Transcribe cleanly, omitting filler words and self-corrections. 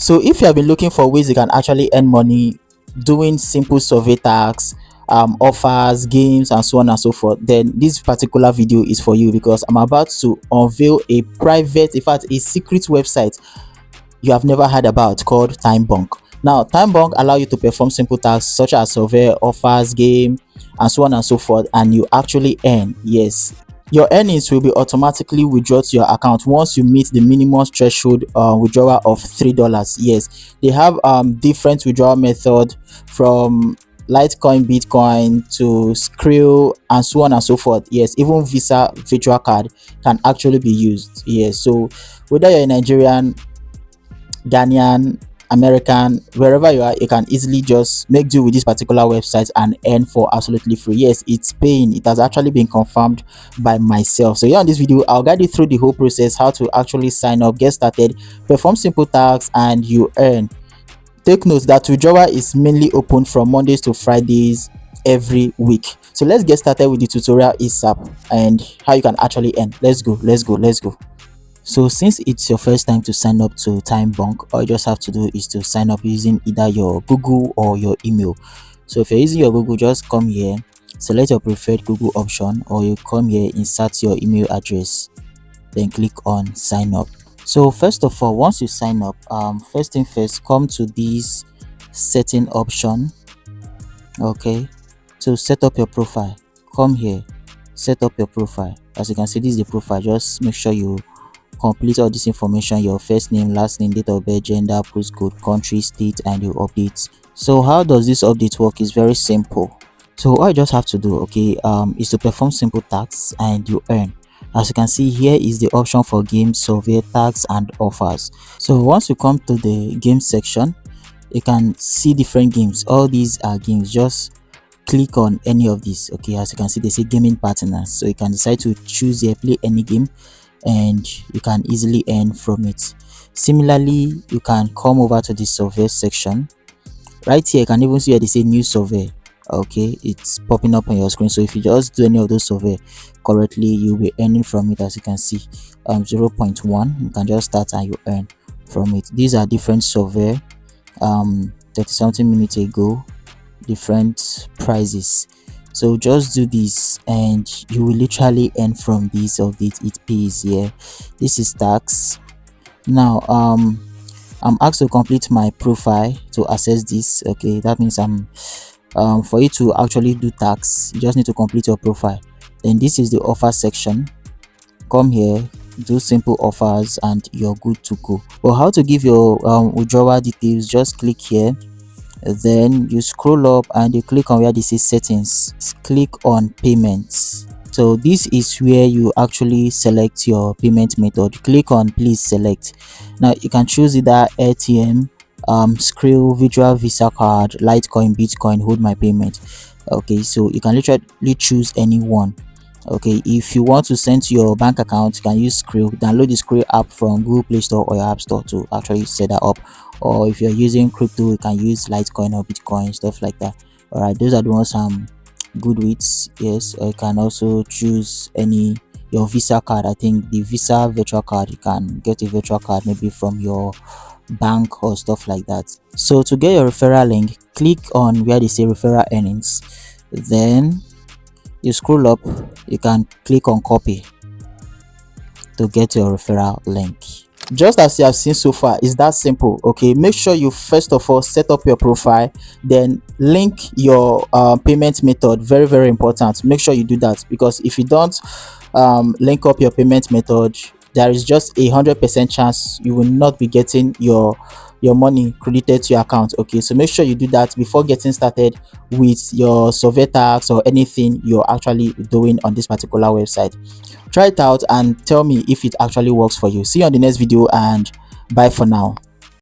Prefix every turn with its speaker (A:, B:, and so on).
A: So if you have been looking for ways you can actually earn money doing simple survey tasks, offers, games, and so on and so forth, then this particular video is for you, because I'm about to unveil a private, in fact a secret website you have never heard about, called TimeBunk. Now, TimeBunk allow you to perform simple tasks such as survey, offers, game, and so on and so forth, and you actually earn. Yes, your earnings will be automatically withdrawn to your account once you meet the minimum threshold withdrawal of $3. Yes, they have different withdrawal method, from Litecoin, Bitcoin to Skrill, and so on and so forth. Yes, even Visa virtual card can actually be used. Yes, so whether you're a Nigerian, Ghanaian, American, wherever you are, you can easily just make do with this particular website and earn for absolutely free. Yes, it's paying. It has actually been confirmed by myself. So here on this video, I'll guide you through the whole process, how to actually sign up, get started, perform simple tasks, and you earn. Take note that withdrawal is mainly open from Mondays to Fridays every week. So let's get started with the tutorial ASAP and how you can actually earn. Let's go, let's go, let's go. So since it's your first time to sign up to TimeBunk, all you just have to do is to sign up using either your Google or your email. So if you're using your Google, just come here, select your preferred Google option, or you come here, insert your email address, then click on sign up. So first of all, once you sign up, first thing first, come to this setting option. Okay, so set up your profile. Come here, set up your profile. As you can see, this is the profile. Just make sure you complete all this information: your first name, last name, date of birth, gender, postcode, country, state, and you update. So how does this update work? Is very simple. So all you just have to do, okay, is to perform simple tasks and you earn. As you can see, here is the option for games, survey, tasks, and offers. So once you come to the game section, you can see different games. All these are games. Just click on any of these. Okay, as you can see, they say gaming partners, so you can decide to choose here, play any game, and you can easily earn from it. Similarly, you can come over to the survey section. Right here, you can even see where they say new survey. Okay, it's popping up on your screen. So if you just do any of those survey correctly, you'll be earning from it. As you can see, 0.1, you can just start and you earn from it. These are different survey, 30 something minutes ago, different prices. So just do this and you will literally earn from this. Of it pays here. This is tax. Now I'm asked to complete my profile to access this. Okay, that means for you to actually do tax, you just need to complete your profile. Then this is the offer section. Come here, do simple offers, and you're good to go. But how to give your withdrawal details? Just click here, then you scroll up and you click on where this is settings. Click on payments. So this is where you actually select your payment method. Click on please select. Now you can choose either ATM, Skrill, virtual Visa card, Litecoin, Bitcoin, hold my payment. Okay, so you can literally choose any one. Okay, if you want to send to your bank account, you can use Skrill. Download the Skrill app from Google Play Store or your App Store to actually set that up. Or if you're using crypto, you can use Litecoin or Bitcoin, stuff like that. All right, those are the ones I'm good with. Yes, you can also choose any your Visa card. I think the Visa virtual card, you can get a virtual card maybe from your bank or stuff like that. So to get your referral link, click on where they say referral earnings, then you scroll up, you can click on copy to get your referral link. Just as you have seen so far, it's that simple. Okay, make sure you first of all set up your profile, then link your payment method. Very, very important. Make sure you do that, because if you don't link up your payment method, there is just 100% chance you will not be getting your money credited to your account. Okay, so make sure you do that before getting started with your survey tax or anything you're actually doing on this particular website. Try it out and tell me if it actually works for you. See you on the next video, and bye for now.